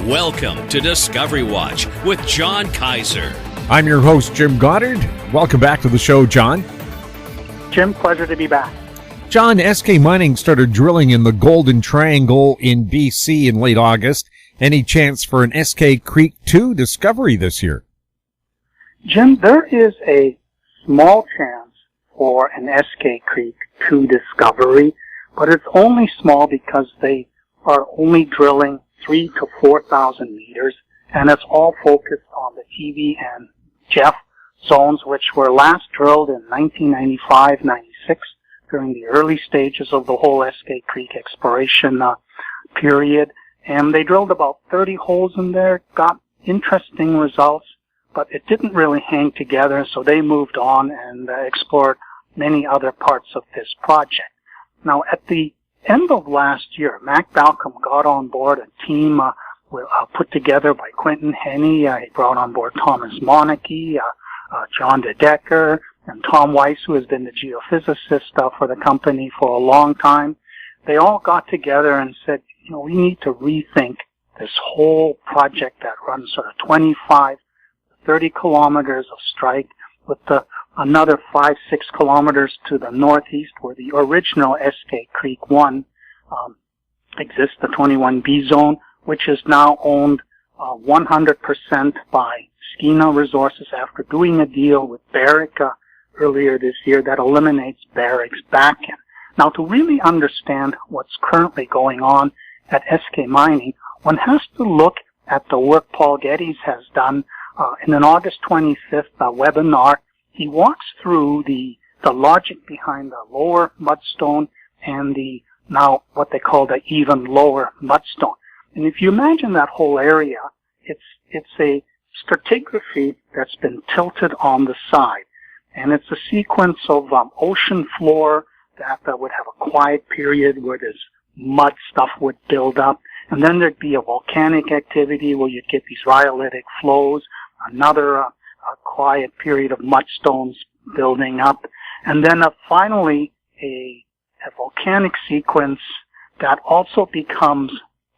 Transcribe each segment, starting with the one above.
Welcome to Discovery Watch with John Kaiser. I'm your host, Jim Goddard. Welcome back to the show, John. Jim, pleasure to be back. John, Eskay Mining started drilling in the Golden Triangle in BC in late August. Any chance for an Eskay Creek Two discovery this year? Jim, there is a small chance for an Eskay Creek Two discovery, but it's only small because they are only drilling 3,000 to 4,000 meters, and it's all focused on the theyve and Jeff zones, which were last drilled in 1995-96 during the early stages of the whole Eskay Creek exploration period. And they drilled about 30 holes in there, got interesting results, but it didn't really hang together, so they moved on and explored many other parts of this project. Now, at the end of last year, Mac Balcom got on board a team put together by Quentin Henney. He brought on board Thomas Monike, John DeDecker, and Tom Weiss, who has been the geophysicist for the company for a long time. They all got together and said, we need to rethink this whole project that runs sort of 25 to 30 kilometers of strike with another 5-6 kilometers to the northeast where the original Eskay Creek 1 exists, the 21B zone, which is now owned 100% by Skeena Resources after doing a deal with Barrick earlier this year that eliminates Barrick's backend. Now, to really understand what's currently going on at Eskay Mining, one has to look at the work Paul Geddes has done in an August 25th webinar. He walks through the logic behind the lower Mudstone and the now what they call the even lower Mudstone. And if you imagine that whole area, it's a stratigraphy that's been tilted on the side. And it's a sequence of ocean floor that would have a quiet period where this mud stuff would build up. And then there'd be a volcanic activity where you'd get these rhyolitic flows, another a quiet period of mudstones building up, and then finally a volcanic sequence that also becomes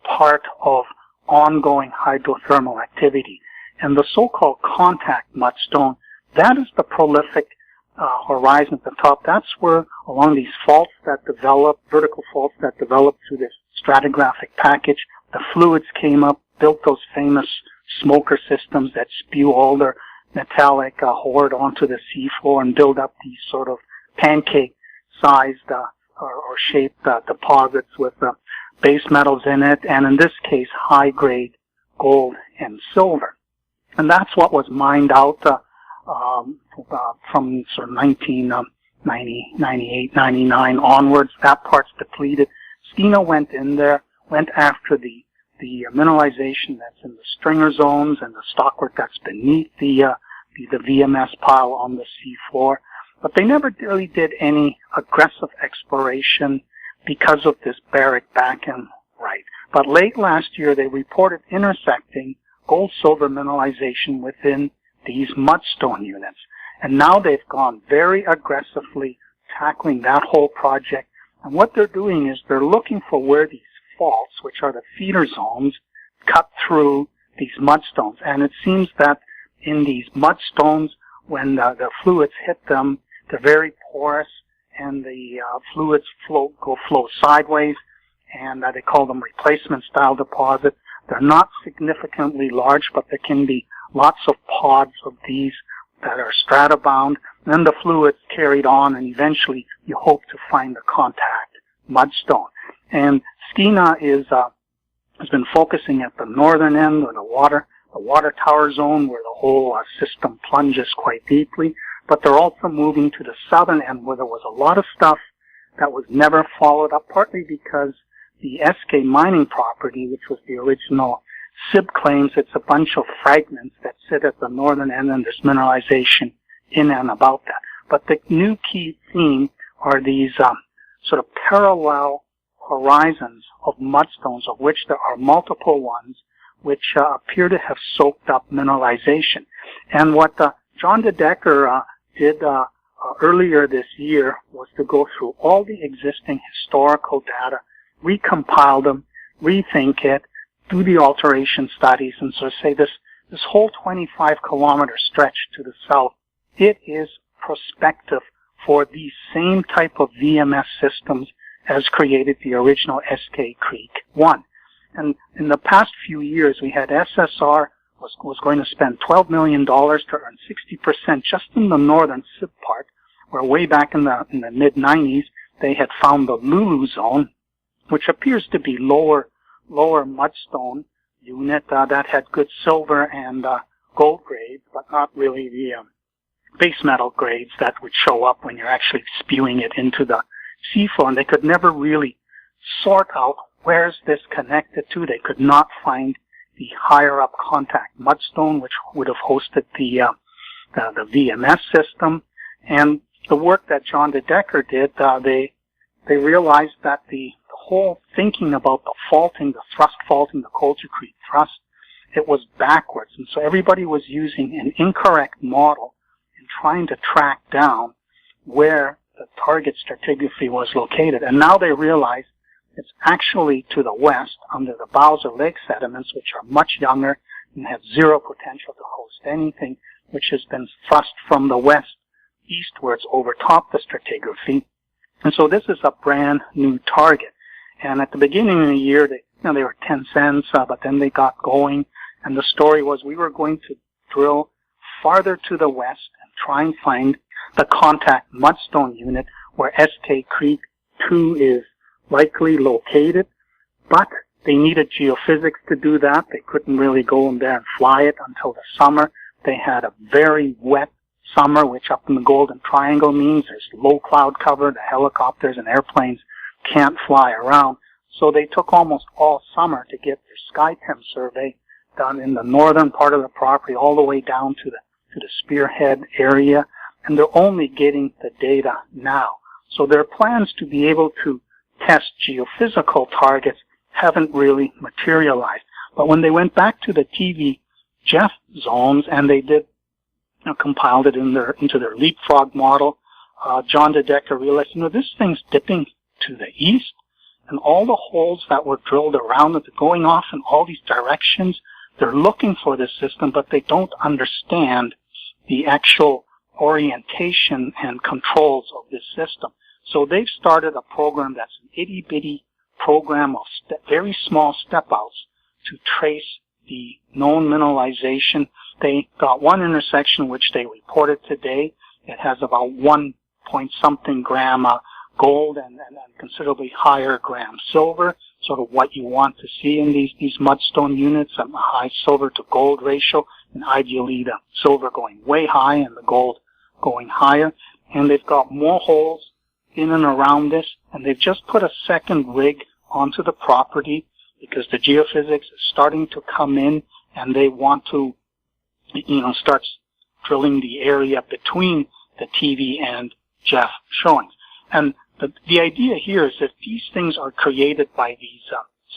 part of ongoing hydrothermal activity. And the so-called contact mudstone, that is the prolific horizon at the top. That's where along these faults that develop, vertical faults that develop through this stratigraphic package, the fluids came up, built those famous smoker systems that spew all their metallic hoard onto the seafloor and build up these sort of pancake-sized or shaped deposits with base metals in it, and in this case, high-grade gold and silver. And that's what was mined out from sort of 1990, 98, 99 onwards. That part's depleted. Skeena went in there, went after the mineralization that's in the stringer zones and the stockwork that's beneath the VMS pile on the seafloor. But they never really did any aggressive exploration because of this Barrick backend right. But late last year, they reported intersecting gold-silver mineralization within these mudstone units. And now they've gone very aggressively tackling that whole project. And what they're doing is they're looking for where these faults, which are the feeder zones, cut through these mudstones. And it seems that in these mudstones, when the fluids hit them, they're very porous, and the fluids flow sideways, and they call them replacement-style deposits. They're not significantly large, but there can be lots of pods of these that are strata-bound. And then the fluids carried on, and eventually you hope to find the contact mudstone. And Skeena has been focusing at the northern end of the water tower zone where the whole system plunges quite deeply. But they're also moving to the southern end where there was a lot of stuff that was never followed up, partly because the Eskay Mining property, which was the original SIB claims, it's a bunch of fragments that sit at the northern end, and there's mineralization in and about that. But the new key theme are these sort of parallel horizons of mudstones, of which there are multiple ones, which appear to have soaked up mineralization. And what John DeDecker did earlier this year was to go through all the existing historical data, recompile them, rethink it, do the alteration studies, and so say this whole 25-kilometer stretch to the south, it is prospective for the same type of VMS systems as created the original Eskay Creek 1. And in the past few years, we had SSR was going to spend $12 million to earn 60% just in the northern Sept part, where way back in the mid-90s, they had found the Lulu zone, which appears to be lower mudstone unit that had good silver and gold grades, but not really the base metal grades that would show up when you're actually spewing it into the seafloor. And they could never really sort out where's this connected to. They could not find the higher up contact mudstone, which would have hosted the VMS system. And the work that John DeDecker did, they realized that the whole thinking about the faulting, the thrust faulting, the Culture Creek thrust, it was backwards. And so everybody was using an incorrect model and trying to track down where the target stratigraphy was located. And now they realize it's actually to the west under the Bowser Lake sediments, which are much younger and have zero potential to host anything, which has been thrust from the west eastwards over top the stratigraphy. And so this is a brand new target. And at the beginning of the year, they were 10 cents, but then they got going. And the story was we were going to drill farther to the west and try and find the contact mudstone unit where Eskay Creek 2 is likely located. But they needed geophysics to do that. They couldn't really go in there and fly it until the summer. They had a very wet summer, which up in the Golden Triangle means there's low cloud cover. The helicopters and airplanes can't fly around. So they took almost all summer to get their SkyTem survey done in the northern part of the property all the way down to the spearhead area. And they're only getting the data now. So their plans to be able to test geophysical targets haven't really materialized. But when they went back to the TV Jeff zones and they did compiled it into their leapfrog model, John DeDecker realized, this thing's dipping to the east, and all the holes that were drilled around it, going off in all these directions, they're looking for this system, but they don't understand the actual orientation and controls of this system. So they've started a program that's an itty-bitty program of very small step-outs to trace the known mineralization. They got one intersection which they reported today. It has about 1-point-something gram gold and considerably higher gram silver, sort of what you want to see in these mudstone units, a high silver to gold ratio, and ideally the silver going way high and the gold going higher. And they've got more holes in and around this, and they've just put a second rig onto the property because the geophysics is starting to come in, and they want to, start drilling the area between the TV and Jeff showings. And the idea here is that these things are created by these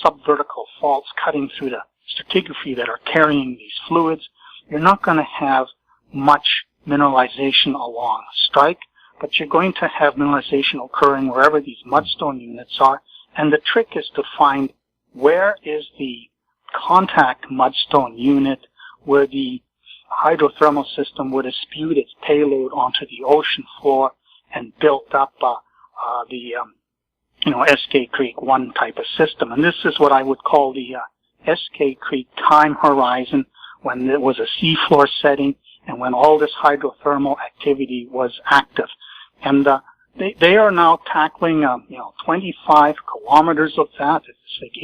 subvertical faults cutting through the stratigraphy that are carrying these fluids. You're not going to have much mineralization along strike, but you're going to have mineralization occurring wherever these mudstone units are. And the trick is to find where is the contact mudstone unit where the hydrothermal system would have spewed its payload onto the ocean floor and built up the Eskay Creek 1 type of system. And this is what I would call the Eskay Creek time horizon, when there was a seafloor setting and when all this hydrothermal activity was active. And they are now tackling 25 kilometers of that. It's like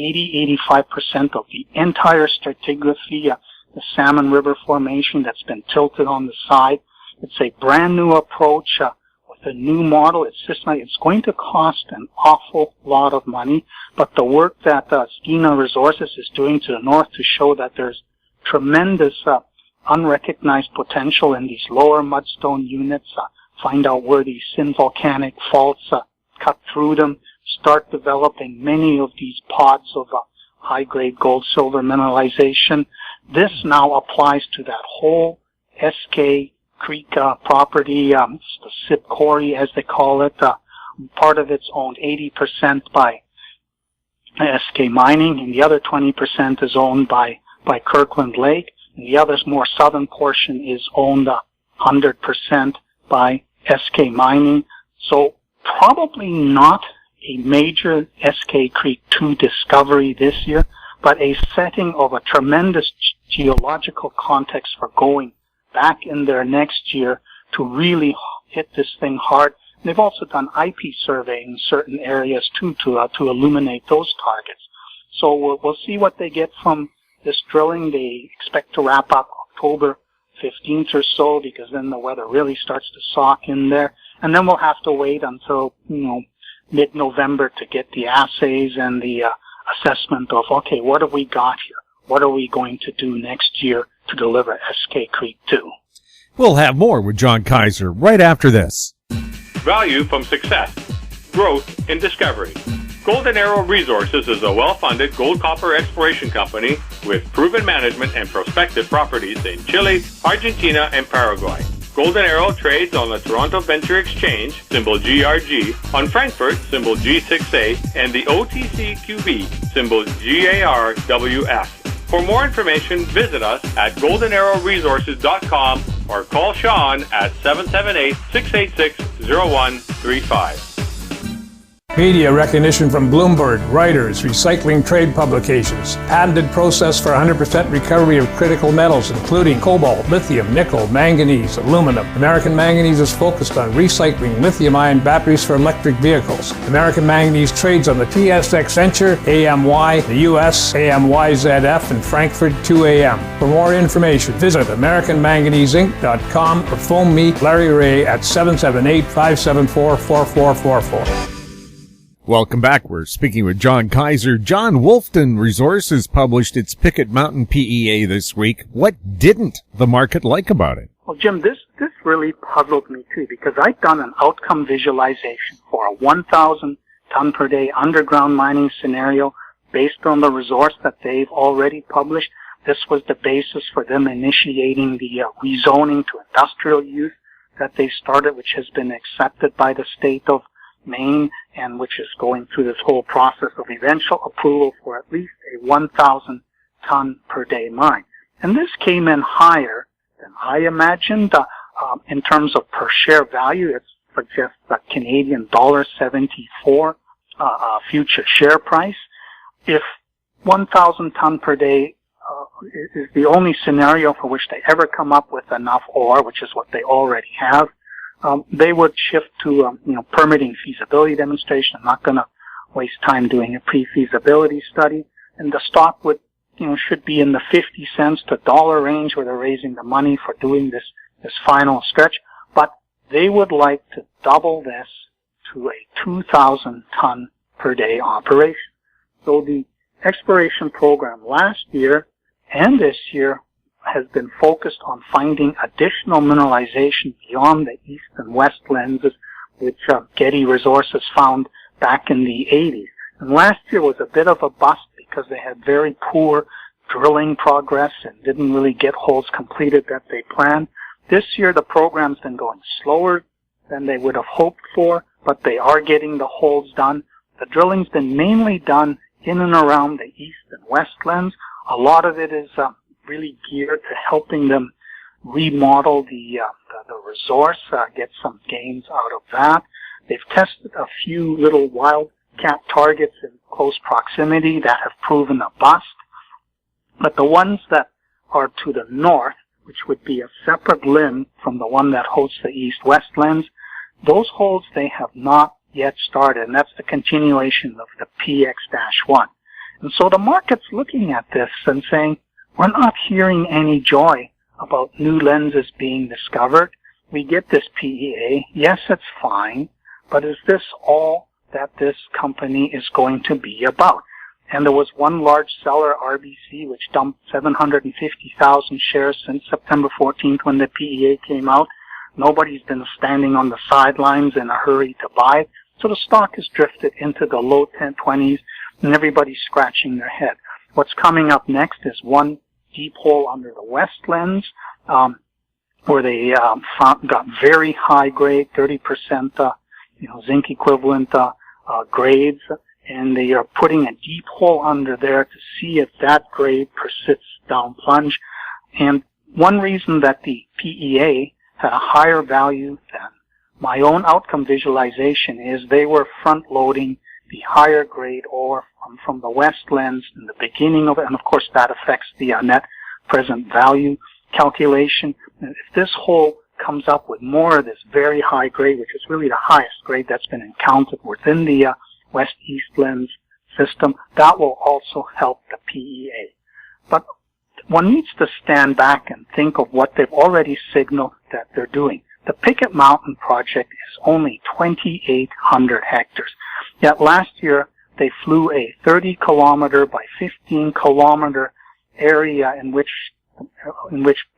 80-85% of the entire stratigraphy, the Salmon River Formation that's been tilted on the side. It's a brand new approach with a new model. It's going to cost an awful lot of money, but the work that Skeena Resources is doing to the north to show that there's tremendous unrecognized potential in these lower mudstone units, find out where these synvolcanic faults cut through them, start developing many of these pods of high-grade gold-silver mineralization. This now applies to that whole Eskay Creek property, the Sip Quarry as they call it. Part of it's owned 80% by Eskay Mining, and the other 20% is owned by Kirkland Lake, and the other more southern portion is owned 100% by Eskay Mining. So probably not a major Eskay Creek 2 discovery this year, but a setting of a tremendous geological context for going back in there next year to really hit this thing hard. And they've also done IP surveying in certain areas too to illuminate those targets. So we'll see what they get from this drilling. They expect to wrap up October 15th or so, because then the weather really starts to soak in there. And then we'll have to wait until, mid-November to get the assays and the assessment of, okay, what have we got here? What are we going to do next year to deliver Eskay Creek 2? We'll have more with John Kaiser right after this. Value from success. Growth in discovery. Golden Arrow Resources is a well-funded gold-copper exploration company with proven management and prospective properties in Chile, Argentina, and Paraguay. Golden Arrow trades on the Toronto Venture Exchange, symbol GRG, on Frankfurt, symbol G6A, and the OTCQB, symbol GARWF. For more information, visit us at goldenarrowresources.com or call Sean at 778-686-0135. Media recognition from Bloomberg, Reuters, recycling trade publications. Patented process for 100% recovery of critical metals, including cobalt, lithium, nickel, manganese, aluminum. American Manganese is focused on recycling lithium-ion batteries for electric vehicles. American Manganese trades on the TSX Venture, AMY, the US, AMYZF, and Frankfurt 2AM. For more information, visit AmericanManganeseInc.com or phone me, Larry Ray, at 778-574-4444. Welcome back. We're speaking with John Kaiser. John, Wolfton Resources published its Picket Mountain PEA this week. What didn't the market like about it? Well, Jim, this really puzzled me too, because I'd done an outcome visualization for a 1,000 ton per day underground mining scenario based on the resource that they've already published. This was the basis for them initiating the rezoning to industrial use that they started, which has been accepted by the state of Maine, and which is going through this whole process of eventual approval for at least a 1,000 ton per day mine. And this came in higher than I imagined. In terms of per share value, it suggests a Canadian $1.74 future share price. If 1,000 ton per day is the only scenario for which they ever come up with enough ore, which is what they already have, they would shift to, permitting feasibility demonstration. I'm not going to waste time doing a pre-feasibility study. And the stock would, should be in the 50 cents to $1 range where they're raising the money for doing this final stretch. But they would like to double this to a 2,000 ton per day operation. So the exploration program last year and this year has been focused on finding additional mineralization beyond the east and west lenses, which Getty Resources found back in the 80s. And last year was a bit of a bust because they had very poor drilling progress and didn't really get holes completed that they planned. This year the program's been going slower than they would have hoped for, but they are getting the holes done. The drilling's been mainly done in and around the east and west lens. A lot of it is really geared to helping them remodel the resource, get some gains out of that. They've tested a few little Wildcat targets in close proximity that have proven a bust. But the ones that are to the north, which would be a separate limb from the one that hosts the east-west lens, those holes they have not yet started, and that's the continuation of the PX-1. And so the market's looking at this and saying, we're not hearing any joy about new lenses being discovered. We get this PEA. Yes, it's fine, but is this all that this company is going to be about? And there was one large seller, RBC, which dumped 750,000 shares since September 14th when the PEA came out. Nobody's been standing on the sidelines in a hurry to buy. So the stock has drifted into the low 1020s, and everybody's scratching their head. What's coming up next is one deep hole under the west lens, where they got very high grade, 30% zinc equivalent grades, and they are putting a deep hole under there to see if that grade persists down plunge. And one reason that the PEA had a higher value than my own outcome visualization is they were front-loading the higher grade ore from the west lens in the beginning of it, and of course that affects the net present value calculation. And if this hole comes up with more of this very high grade, which is really the highest grade that's been encountered within the west-east lens system, that will also help the PEA. But one needs to stand back and think of what they've already signaled that they're doing. The Picket Mountain project is only 2,800 hectares. Yet last year, they flew a 30-kilometer by 15-kilometer area in which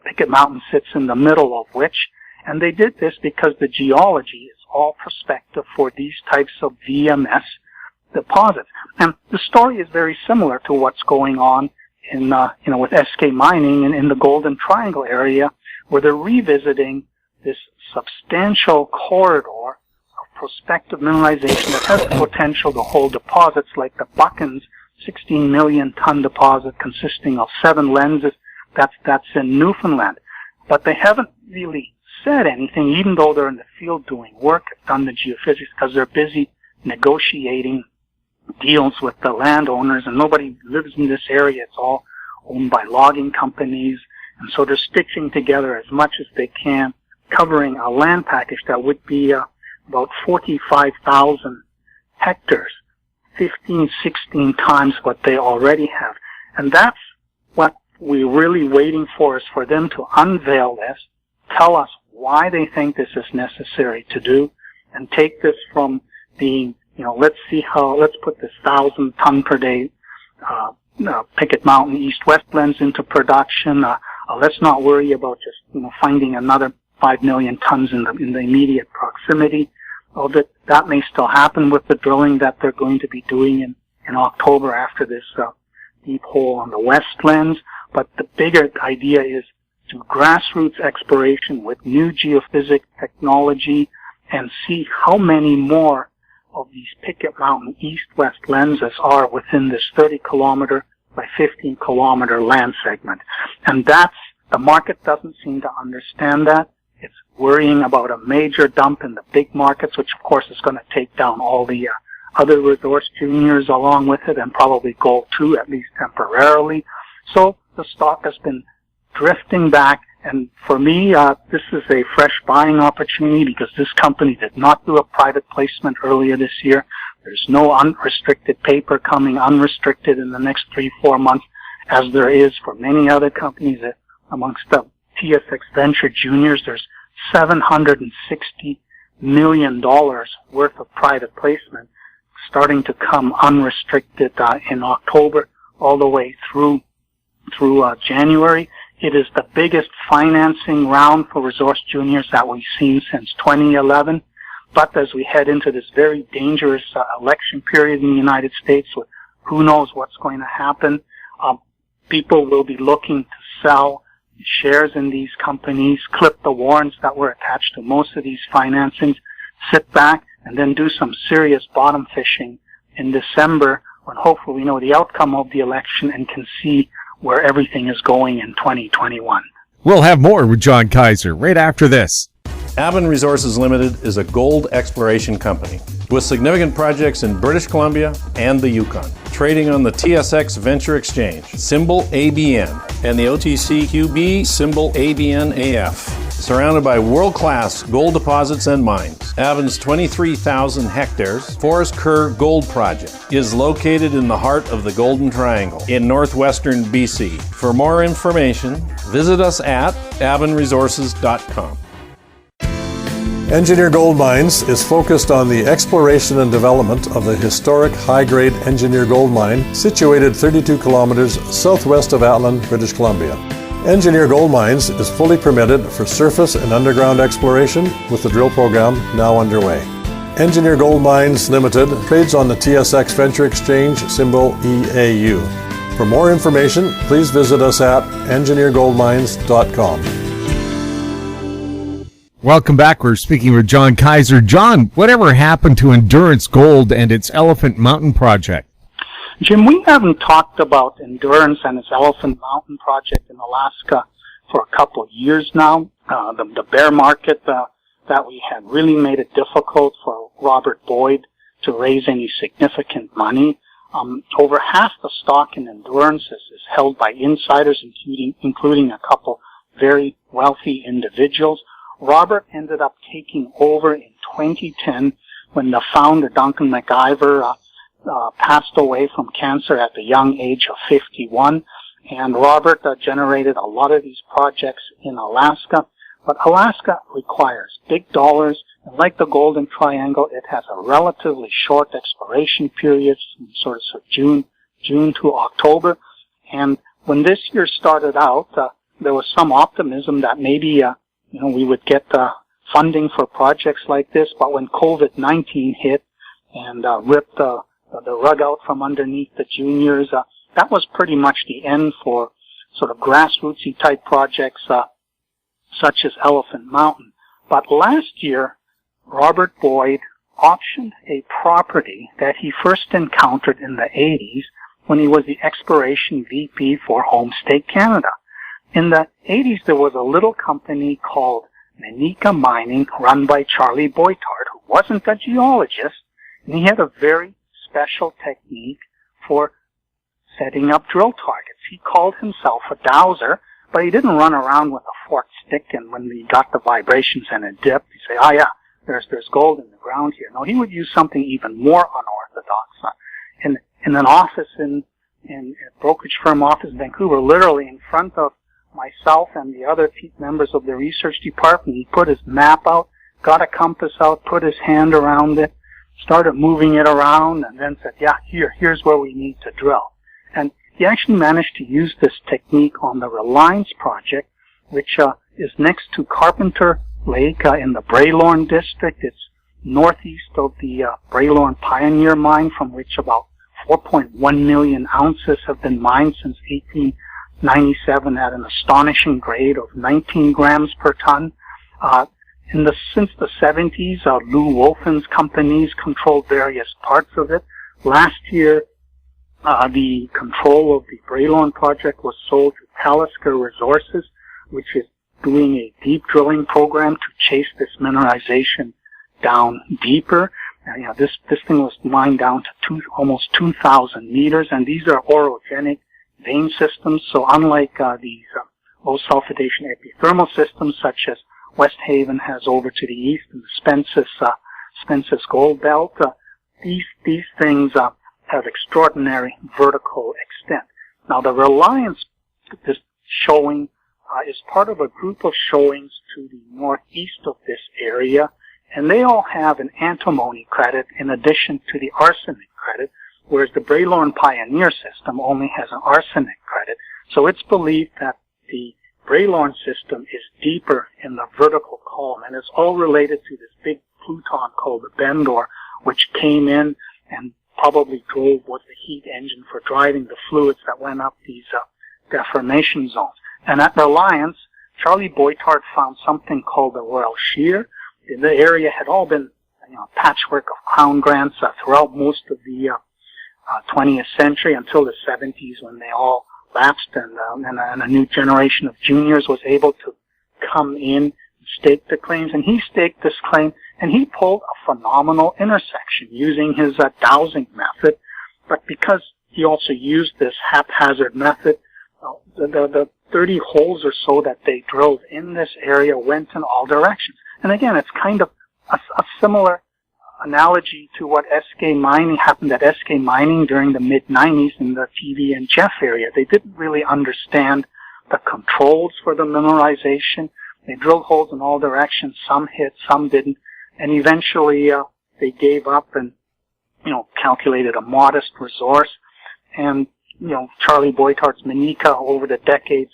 Picket Mountain sits in the middle of which, and they did this because the geology is all prospective for these types of VMS deposits. And the story is very similar to what's going on in, with Eskay Mining in the Golden Triangle area, where they're revisiting this substantial corridor of prospective mineralization that has the potential to hold deposits like the Buckens 16 million ton deposit consisting of 7 lenses that's in Newfoundland. But they haven't really said anything, even though they're in the field doing work, done the geophysics, because they're busy negotiating deals with the landowners, and nobody lives in this area. It's all owned by logging companies, and so they're stitching together as much as they can, covering a land package that would be about 45,000 hectares, 15, 16 times what they already have. And that's what we're really waiting for, is for them to unveil this, tell us why they think this is necessary to do, and take this from being, let's put this 1,000 ton per day Picket Mountain East-West lens into production. Let's not worry about just, finding another 5 million tons in the immediate proximity. That may still happen with the drilling that they're going to be doing in October after this deep hole on the west lens. But the bigger idea is to grassroots exploration with new geophysics technology and see how many more of these Picket Mountain east-west lenses are within this 30-kilometer by 15-kilometer land segment. And the market doesn't seem to understand that. It's worrying about a major dump in the big markets, which of course is going to take down all the other resource juniors along with it, and probably gold too, at least temporarily. So the stock has been drifting back, and for me, this is a fresh buying opportunity because this company did not do a private placement earlier this year. There's no unrestricted paper coming unrestricted in the next 3-4 months, as there is for many other companies. Amongst the TSX Venture Juniors, there's $760 million worth of private placement starting to come unrestricted in October all the way through January. It is the biggest financing round for resource juniors that we've seen since 2011. But as we head into this very dangerous election period in the United States, with who knows what's going to happen, people will be looking to sell shares in these companies, clip the warrants that were attached to most of these financings, sit back, and then do some serious bottom fishing in December, when hopefully we know the outcome of the election and can see where everything is going in 2021. We'll have more with John Kaiser right after this. Abin Resources Limited is a gold exploration company with significant projects in British Columbia and the Yukon, trading on the TSX Venture Exchange, symbol ABN, and the OTCQB, symbol ABNAF. Surrounded by world-class gold deposits and mines, Abin's 23,000 hectares Forest Kerr Gold Project is located in the heart of the Golden Triangle in northwestern BC. For more information, visit us at abinresources.com. Engineer Gold Mines is focused on the exploration and development of the historic high-grade Engineer Gold Mine situated 32 kilometers southwest of Atlin, British Columbia. Engineer Gold Mines is fully permitted for surface and underground exploration with the drill program now underway. Engineer Gold Mines Limited trades on the TSX Venture Exchange, symbol EAU. For more information, please visit us at engineergoldmines.com. Welcome back. We're speaking with John Kaiser. John, whatever happened to Endurance Gold and its Elephant Mountain project? Jim, we haven't talked about Endurance and its Elephant Mountain project in Alaska for a couple of years now. The bear market that we had really made it difficult for Robert Boyd to raise any significant money. Over half the stock in Endurance is held by insiders, including a couple very wealthy individuals. Robert ended up taking over in 2010 when the founder, Duncan MacIver, passed away from cancer at the young age of 51. And Robert generated a lot of these projects in Alaska. But Alaska requires big dollars. And like the Golden Triangle, it has a relatively short expiration period, sort of June to October. And when this year started out, there was some optimism that maybe we would get funding for projects like this, but when COVID-19 hit and ripped the rug out from underneath the juniors, that was pretty much the end for sort of grassrootsy type projects such as Elephant Mountain. But last year, Robert Boyd optioned a property that he first encountered in the 80s when he was the exploration VP for Home State Canada. In the 80s, there was a little company called Manika Mining run by Charlie Boitard, who wasn't a geologist, and he had a very special technique for setting up drill targets. He called himself a dowser, but he didn't run around with a forked stick, and when he got the vibrations and a dip, he'd say, oh yeah, there's gold in the ground here. No, he would use something even more unorthodox. In an office in a brokerage firm office in Vancouver, literally in front of myself and the other members of the research department, he put his map out, got a compass out, put his hand around it, started moving it around, and then said, yeah, here's where we need to drill. And he actually managed to use this technique on the Reliance project, which is next to Carpenter Lake in the Braylorn district. It's northeast of the Braylorn Pioneer mine, from which about 4.1 million ounces have been mined since 1897 at an astonishing grade of 19 grams per ton. Since the 70s, Lou Wolfen's companies controlled various parts of it. Last year, the control of the Braylorn project was sold to Talisker Resources, which is doing a deep drilling program to chase this mineralization down deeper. This thing was mined down to almost 2,000 meters, and these are orogenic vein systems. So unlike these low sulfidation epithermal systems, such as West Haven has over to the east and the Spence's Gold Belt, these things have extraordinary vertical extent. Now, the Reliance, this showing, is part of a group of showings to the northeast of this area, and they all have an antimony credit in addition to the arsenic credit, whereas the Braylorn Pioneer system only has an arsenic credit. So it's believed that the Braylorn system is deeper in the vertical column, and it's all related to this big pluton called the Bendor, which came in and probably was the heat engine for driving the fluids that went up these deformation zones. And at Reliance, Charlie Boitard found something called the Royal Shear. The area had all been a patchwork of crown grants throughout most of the 20th century until the 70s, when they all lapsed, and a new generation of juniors was able to come in and stake the claims. And he staked this claim, and he pulled a phenomenal intersection using his dowsing method. But because he also used this haphazard method, the 30 holes or so that they drilled in this area went in all directions. And again, it's kind of a similar analogy to what Eskay Mining happened at Eskay Mining during the mid-90s in the TV and Jeff area. They didn't really understand the controls for the mineralization. They drilled holes in all directions. Some hit, some didn't. And eventually, they gave up and, calculated a modest resource. And, Charlie Boitard's Manika over the decades,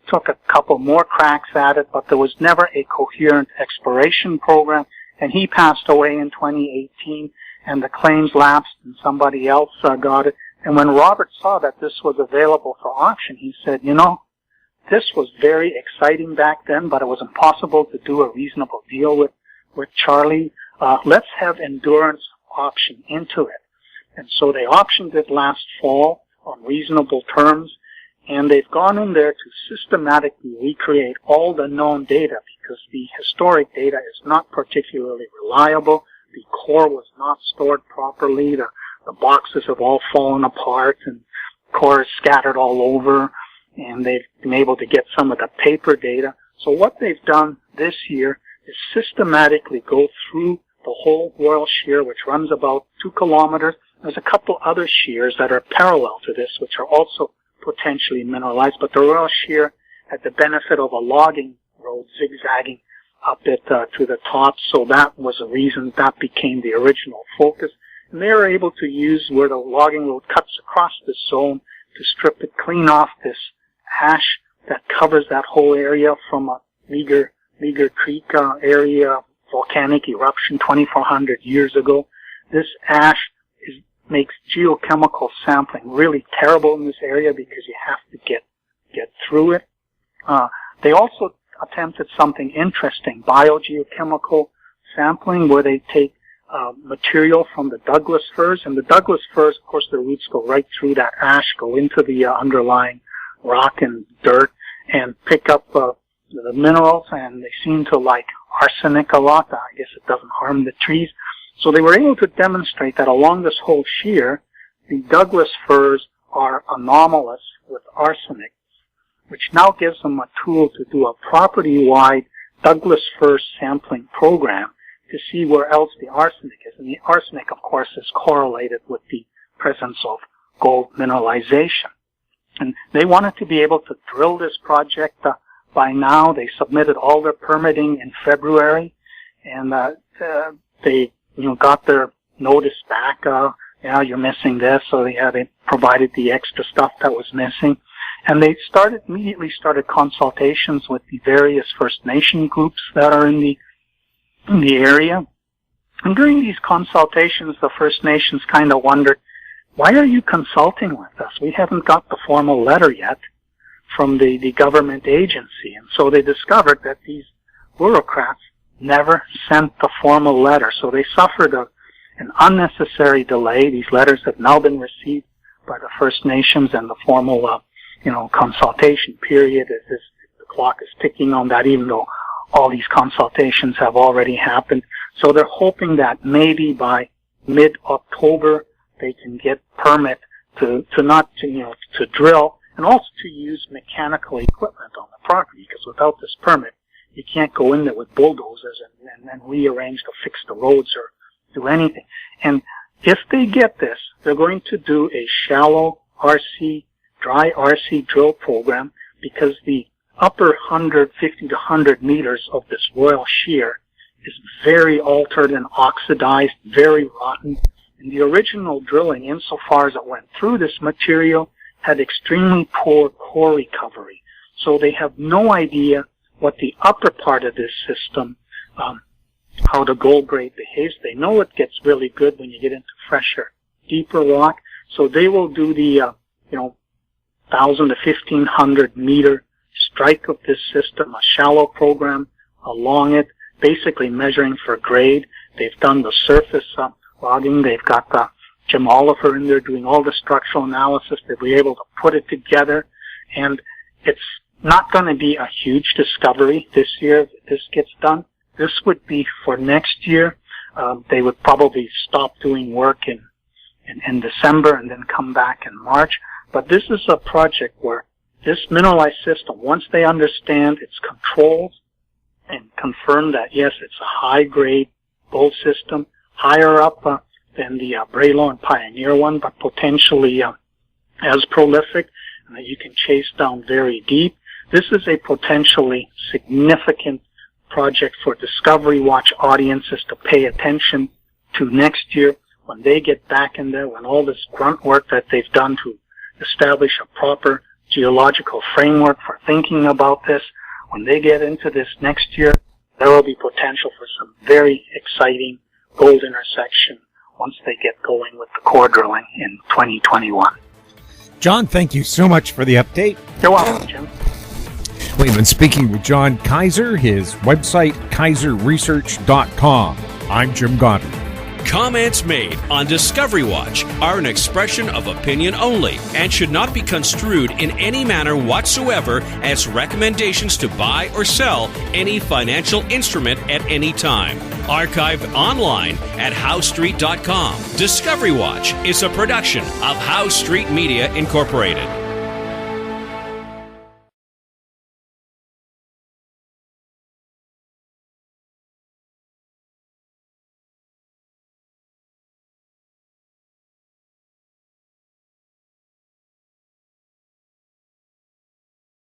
took a couple more cracks at it, but there was never a coherent exploration program. And he passed away in 2018, and the claims lapsed, and somebody else got it. And when Robert saw that this was available for auction, he said, this was very exciting back then, but it was impossible to do a reasonable deal with Charlie. Let's have endurance option into it. And so they optioned it last fall on reasonable terms, and they've gone in there to systematically recreate all the known data, because the historic data is not particularly reliable. The core was not stored properly. The boxes have all fallen apart, and core is scattered all over, and they've been able to get some of the paper data. So what they've done this year is systematically go through the whole Royal Shear, which runs about 2 kilometers. There's a couple other shears that are parallel to this, which are also potentially mineralized, but the Royal Shear had the benefit of a logging road zigzagging up it to the top, so that was a reason that became the original focus. And they were able to use where the logging road cuts across this zone to strip it clean off this ash that covers that whole area from a Meager Creek area, volcanic eruption 2,400 years ago. This ash makes geochemical sampling really terrible in this area because you have to get through it. They also attempted something interesting, biogeochemical sampling, where they take material from the Douglas firs, and the Douglas firs, of course, the roots go right through that ash, go into the underlying rock and dirt, and pick up the minerals, and they seem to like arsenic a lot. I guess it doesn't harm the trees. So they were able to demonstrate that along this whole shear, the Douglas firs are anomalous with arsenic, which now gives them a tool to do a property-wide Douglas fir sampling program to see where else the arsenic is. And the arsenic, of course, is correlated with the presence of gold mineralization. And they wanted to be able to drill this project by now. They submitted all their permitting in February, and they got their notice back. You're missing this, so they provided the extra stuff that was missing. And they immediately started consultations with the various First Nation groups that are in the area. And during these consultations, the First Nations kind of wondered, why are you consulting with us? We haven't got the formal letter yet from the government agency. And so they discovered that these bureaucrats never sent the formal letter. So they suffered an unnecessary delay. These letters have now been received by the First Nations, and the formal consultation period the clock is ticking on that, even though all these consultations have already happened. So they're hoping that maybe by mid-October they can get permit to drill, and also to use mechanical equipment on the property, because without this permit you can't go in there with bulldozers and rearrange to fix the roads or do anything. And if they get this, they're going to do a shallow dry RC drill program, because the upper 50 to 100 meters of this Royal Shear is very altered and oxidized, very rotten. And the original drilling, insofar as it went through this material, had extremely poor core recovery. So they have no idea what the upper part of this system, how the gold grade behaves. They know it gets really good when you get into fresher, deeper rock. So they will do the 1,000 to 1,500 meter strike of this system, a shallow program along it, basically measuring for grade. They've done the surface logging. They've got Jim Oliver in there doing all the structural analysis. They'll be able to put it together, and it's not going to be a huge discovery this year if this gets done. This would be for next year. They would probably stop doing work in December and then come back in March. But this is a project where this mineralized system, once they understand its controls and confirm that, yes, it's a high-grade gold system, higher up than the Braylo and Pioneer one, but potentially as prolific, and that you can chase down very deep. This is a potentially significant project for Discovery Watch audiences to pay attention to next year when they get back in there, when all this grunt work that they've done to establish a proper geological framework for thinking about this, when they get into this next year, there will be potential for some very exciting gold intersection once they get going with the core drilling in 2021. John, thank you so much for the update. You're welcome, Jim. We've been speaking with John Kaiser, his website, kaiserresearch.com. I'm Jim Goddard. Comments made on Discovery Watch are an expression of opinion only and should not be construed in any manner whatsoever as recommendations to buy or sell any financial instrument at any time. Archived online at howstreet.com. Discovery Watch is a production of How Street Media Incorporated.